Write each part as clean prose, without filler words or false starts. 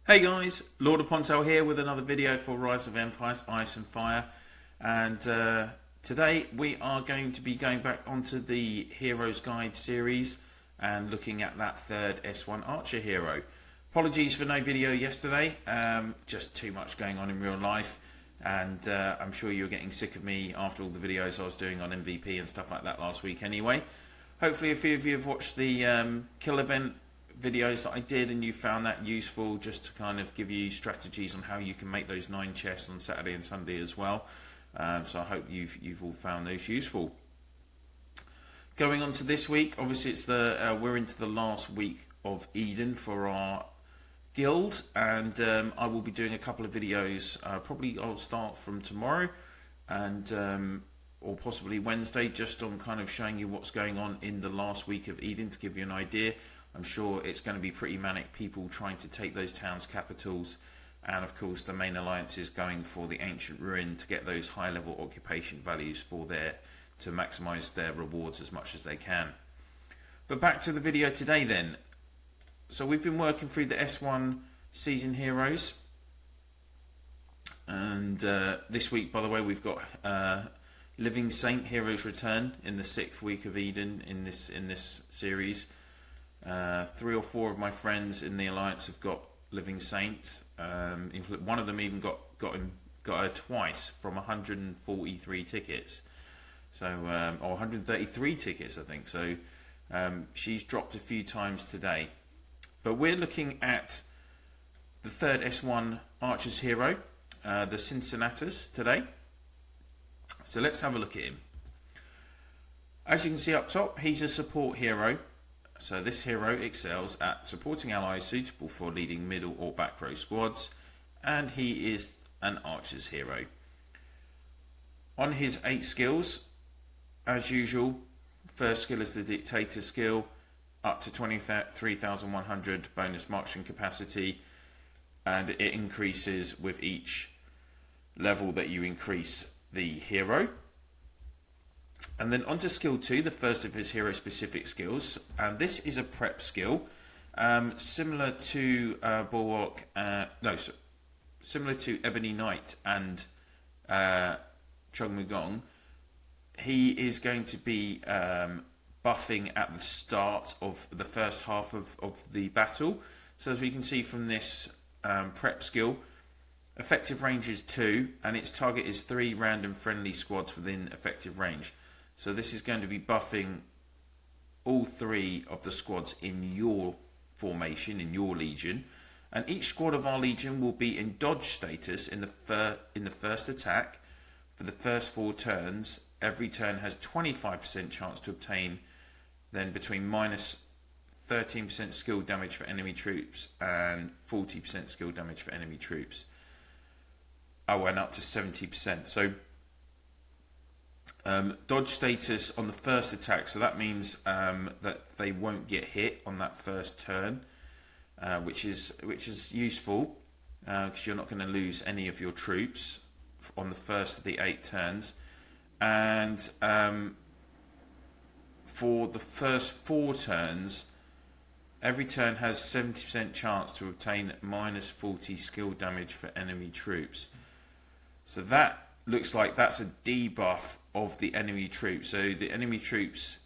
Hey guys, LordOfPondtail here with another video for Rise of Empires, Ice and Fire. And today we are going to be going back onto the Heroes Guide series and looking at that third S1 Archer hero. Apologies for no video yesterday, just too much going on in real life. And I'm sure you're getting sick of me after all the videos I was doing on MVP and stuff like that last week anyway. Hopefully a few of you have watched the kill event videos that I did and you found that useful, just to kind of give you strategies on how you can make those 9 chests on Saturday and Sunday as well. So I hope you've all found those useful. Going on to this week, obviously it's we're into the last week of Eden for our guild, and I will be doing a couple of videos. Probably I'll start from tomorrow and or possibly Wednesday, just on kind of showing you what's going on in the last week of Eden to give you an idea. I'm sure it's going to be pretty manic, people trying to take those towns' capitals, and of course the main alliance is going for the ancient ruin to get those high level occupation values to maximise their rewards as much as they can. But back to the video today then. So we've been working through the S1 season heroes, and this week, by the way, we've got Living Saint Heroes Return in the 6th week of Eden in this series. 3 or 4 of my friends in the alliance have got Living Saint. One of them even got her twice from 143 tickets. So or 133 tickets, I think. So she's dropped a few times today. But we're looking at the third S1 Archer's hero, the Cincinnatus, today. So let's have a look at him. As you can see up top, he's a support hero. So this hero excels at supporting allies suitable for leading middle or back row squads, and he is an archer's hero. On his 8 skills, as usual, first skill is the dictator skill, up to 23,100 bonus marksman capacity, and it increases with each level that you increase the hero. And then onto skill 2, the first of his hero specific skills, and this is a prep skill, similar to Bulwark, similar to Ebony Knight and Chongmugong. He is going to be buffing at the start of the first half of the battle. So as we can see from this prep skill, effective range is 2, and its target is 3 random friendly squads within effective range. So this is going to be buffing all 3 of the squads in your formation, in your legion, and each squad of our legion will be in dodge status in the first attack for the first 4 turns. Every turn has 25% chance to obtain then between minus 13% skill damage for enemy troops and 40% skill damage for enemy troops. Oh, and up to 70%. So dodge status on the first attack, so that means that they won't get hit on that first turn, which is useful because you're not going to lose any of your troops on the first of the 8 turns. And for the first 4 turns, every turn has 70% chance to obtain minus 40 skill damage for enemy troops. So that looks like that's a debuff of the enemy troops. So the enemy troops,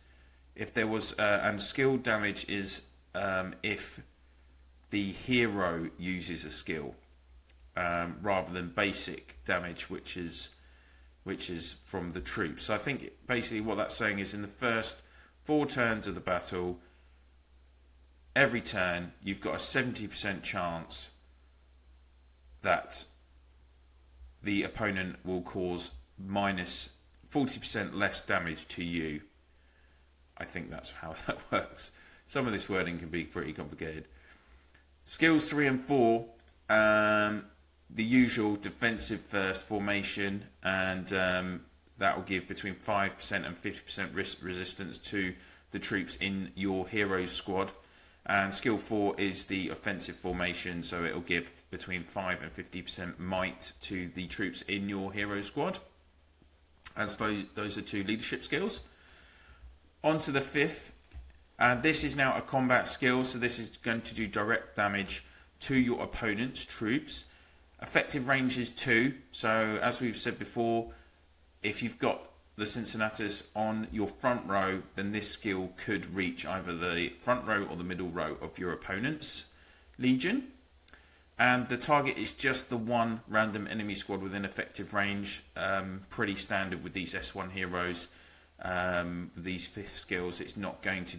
if there was, and skill damage is if the hero uses a skill, rather than basic damage, which is from the troops. So I think basically what that's saying is in the first 4 turns of the battle, every turn you've got a 70% chance that the opponent will cause minus 40% less damage to you. I think that's how that works. Some of this wording can be pretty complicated. Skills 3 and 4, the usual defensive first formation, and that will give between 5% and 50% resistance to the troops in your hero's squad. And skill 4 is the offensive formation, so it will give between 5 and 50% might to the troops in your hero squad. As those are 2 leadership skills. On to the 5th, and this is now a combat skill, so this is going to do direct damage to your opponent's troops. Effective range is 2. So as we've said before, if you've got the Cincinnatus on your front row, then this skill could reach either the front row or the middle row of your opponent's legion. And the target is just the one random enemy squad within effective range. Pretty standard with these S1 heroes. These 5th skills, it's not going to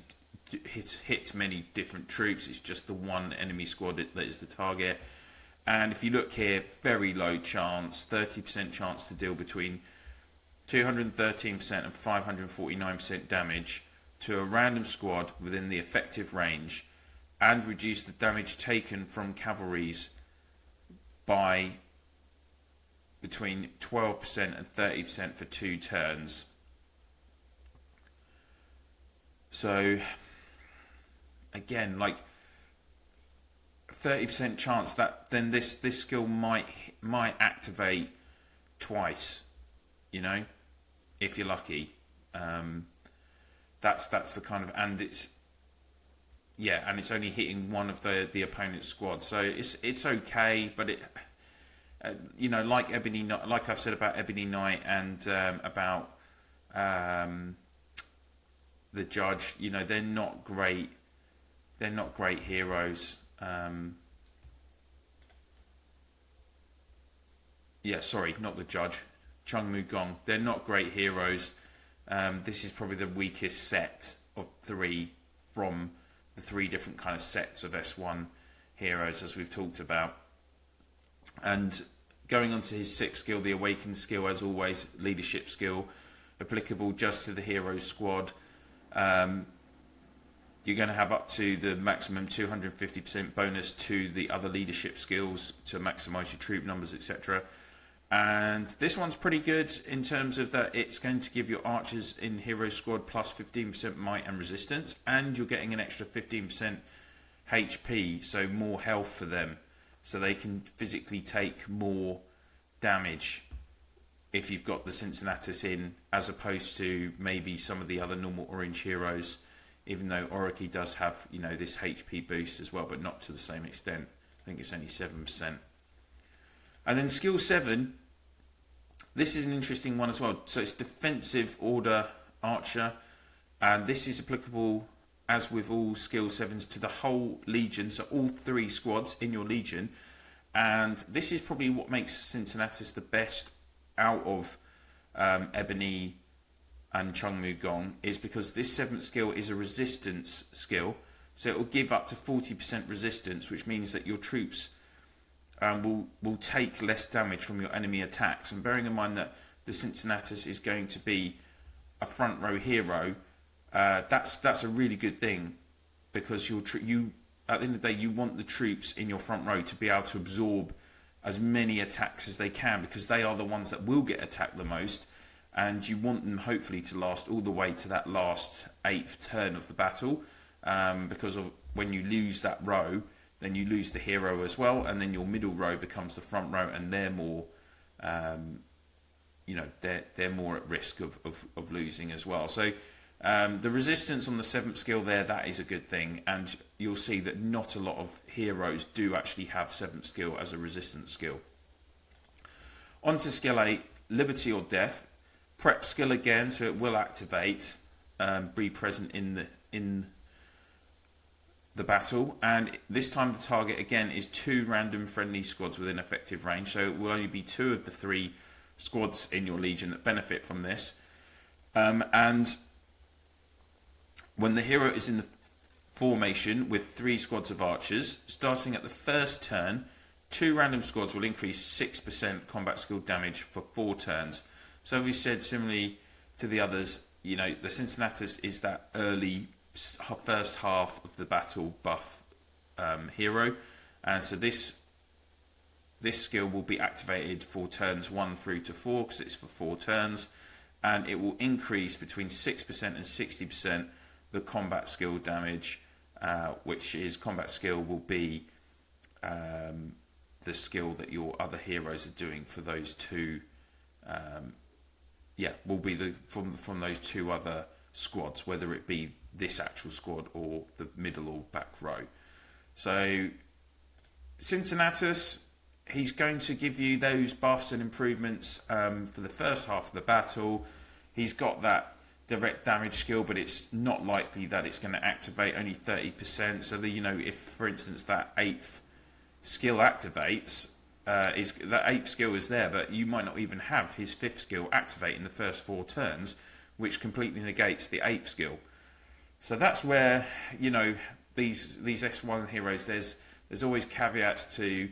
hit many different troops. It's just the one enemy squad that is the target. And if you look here, very low chance, 30% chance to deal between 213% and 549% damage to a random squad within the effective range, and reduce the damage taken from cavalries by between 12% and 30% for 2 turns. So again, like 30% chance that then this skill might activate twice, you know, if you're lucky. That's the kind of, and it's only hitting one of the opponent's squad, so it's okay, but it, you know, like I've said about Ebony Knight and about the Judge, you know, they're not great heroes. Sorry, not the Judge, Chung Mu Gong. They're not great heroes. This is probably the weakest set of 3 from the 3 different kind of sets of S1 heroes, as we've talked about. And going on to his 6th skill, the Awakened skill, as always, leadership skill, applicable just to the hero squad. You're going to have up to the maximum 250% bonus to the other leadership skills to maximise your troop numbers, etc. And this one's pretty good in terms of that it's going to give your archers in hero squad plus 15% might and resistance, and you're getting an extra 15% HP, so more health for them, so they can physically take more damage if you've got the Cincinnatus in, as opposed to maybe some of the other normal orange heroes, even though Oroki does have, you know, this HP boost as well, but not to the same extent. I think it's only 7%. And then skill 7, this is an interesting one as well. So it's defensive order archer, and this is applicable, as with all skill 7s, to the whole legion, so all 3 squads in your legion. And this is probably what makes Cincinnatus the best out of Ebony and Chung Mu Gong, is because this 7th skill is a resistance skill, so it will give up to 40% resistance, which means that your troops will take less damage from your enemy attacks. And bearing in mind that the Cincinnatus is going to be a front row hero, that's a really good thing, because you at the end of the day, you want the troops in your front row to be able to absorb as many attacks as they can, because they are the ones that will get attacked the most, and you want them hopefully to last all the way to that last 8th turn of the battle, because of when you lose that row, then you lose the hero as well, and then your middle row becomes the front row, and they're more they're more at risk of losing as well. So the resistance on the 7th skill there, that is a good thing, and you'll see that not a lot of heroes do actually have 7th skill as a resistance skill. On to skill 8, Liberty or Death. Prep skill again, so it will activate, be present in the battle, and this time the target again is 2 random friendly squads within effective range, so it will only be 2 of the 3 squads in your legion that benefit from this. And when the hero is in the formation with 3 squads of archers, starting at the first turn, 2 random squads will increase 6% combat skill damage for 4 turns. So as we said, similarly to the others, you know, the Cincinnatus is that early first half of the battle buff hero, and so this skill will be activated for turns 1 through to 4, because it's for 4 turns, and it will increase between 6% and 60% the combat skill damage, which is combat skill will be the skill that your other heroes are doing for those 2. Will be from those 2 other squads, whether it be this actual squad or the middle or back row. So Cincinnatus, he's going to give you those buffs and improvements for the first half of the battle. He's got that direct damage skill, but it's not likely that it's going to activate, only 30%. So that, you know, if for instance that 8th skill activates, that 8th skill is there, but you might not even have his 5th skill activate in the first 4 turns, which completely negates the 8th skill. So that's where, you know, these S1 heroes, there's always caveats to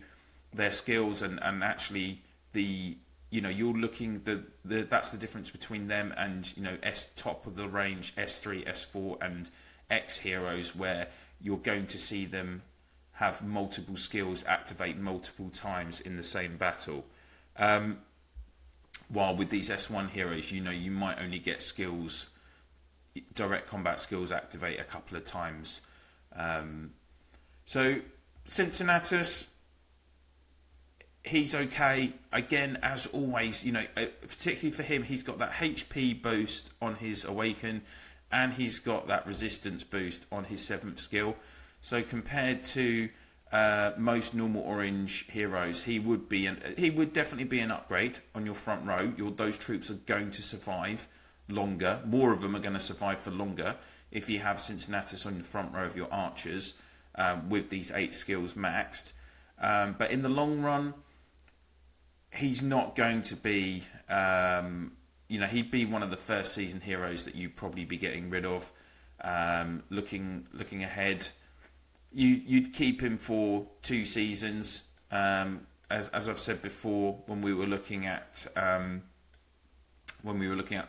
their skills, and actually the, you know, you're looking that's the difference between them and, you know, top of the range S3, S4 and X heroes, where you're going to see them have multiple skills activate multiple times in the same battle. While with these S1 heroes, you know, you might only get skills, direct combat skills activate a couple of times. So Cincinnatus, he's okay. Again, as always, you know, particularly for him, he's got that HP boost on his Awaken, and he's got that resistance boost on his 7th skill. So compared to most normal orange heroes, he would definitely be an upgrade on your front row. Those troops are going to survive longer. More of them are going to survive for longer if you have Cincinnatus on the front row of your archers with these 8 skills maxed. But in the long run, he's not going to be, you know, he'd be one of the first season heroes that you'd probably be getting rid of. Looking ahead, you'd keep him for 2 seasons. As I've said before, when we were looking at the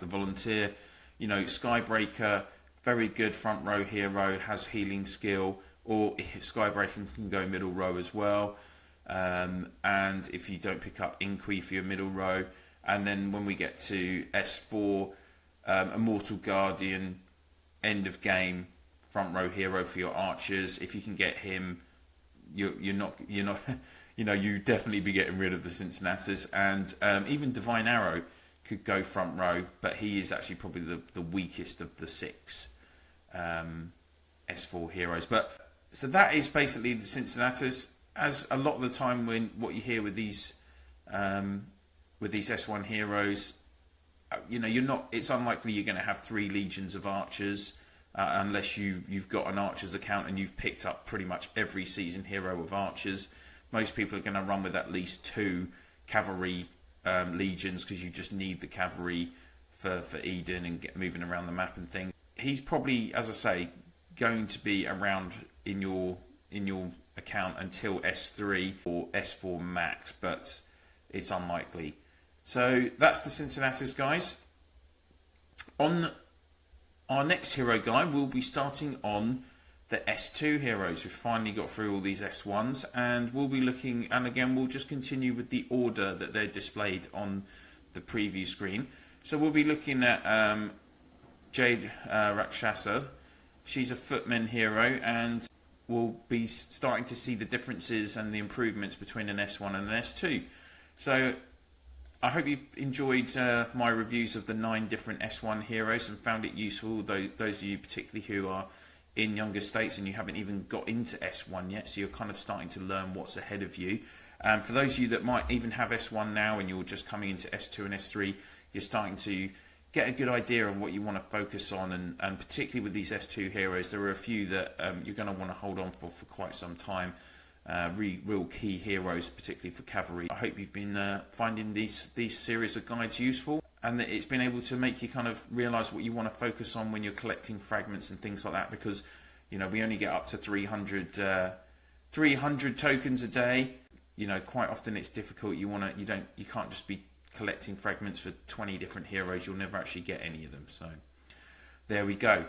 volunteer, you know, Skybreaker, very good front row hero, has healing skill, or Skybreaker can go middle row as well. And if you don't pick up Inqui for your middle row, and then when we get to S4, Immortal Guardian, end of game front row hero for your archers. If you can get him, you're not you know, you definitely be getting rid of the Cincinnatus. And even Divine Arrow could go front row, but he is actually probably the weakest of the 6 S4 heroes. But so that is basically the Cincinnatus. As a lot of the time, when what you hear with these S1 heroes, you know, it's unlikely you're going to have 3 legions of archers, unless you've got an archers account and you've picked up pretty much every season hero of archers. Most people are going to run with at least 2 cavalry legions, because you just need the cavalry for Eden and moving around the map and things. He's probably, as I say, going to be around in your account until S3 or S4 max, but it's unlikely. So that's the Cincinnatus, guys. On our next hero guide, we'll be starting on the S2 heroes. We've finally got through all these S1s, and we'll be looking, and again we'll just continue with the order that they're displayed on the preview screen. So we'll be looking at Jade Rakshasa. She's a footman hero, and we'll be starting to see the differences and the improvements between an S1 and an S2. So I hope you've enjoyed my reviews of the 9 different S1 heroes and found it useful, those of you particularly who are in younger states and you haven't even got into S1 yet, so you're kind of starting to learn what's ahead of you. For those of you that might even have S1 now and you're just coming into S2 and S3, you're starting to get a good idea of what you want to focus on, and particularly with these S2 heroes, there are a few that you're going to want to hold on for quite some time. Real key heroes, particularly for cavalry. I hope you've been finding these series of guides useful, and that it's been able to make you kind of realise what you want to focus on when you're collecting fragments and things like that, because, you know, we only get up to 300 tokens a day. You know, quite often it's difficult. You can't just be collecting fragments for 20 different heroes. You'll never actually get any of them. So there we go.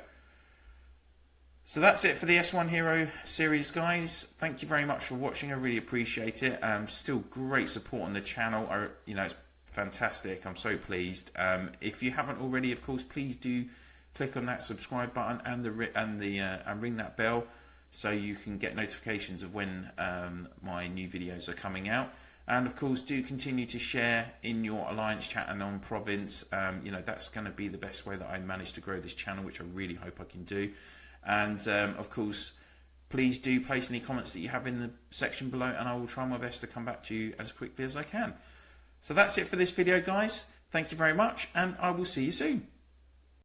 So that's it for the S1 Hero series, guys. Thank you very much for watching. I really appreciate it. Still great support on the channel. It's fantastic. I'm so pleased. If you haven't already, of course, please do click on that subscribe button and ring that bell, so you can get notifications of when my new videos are coming out. And of course, do continue to share in your Alliance chat and on Province. That's going to be the best way that I manage to grow this channel, which I really hope I can do. And of course, please do place any comments that you have in the section below, and I will try my best to come back to you as quickly as I can. So that's it for this video, guys. Thank you very much, and I will see you soon.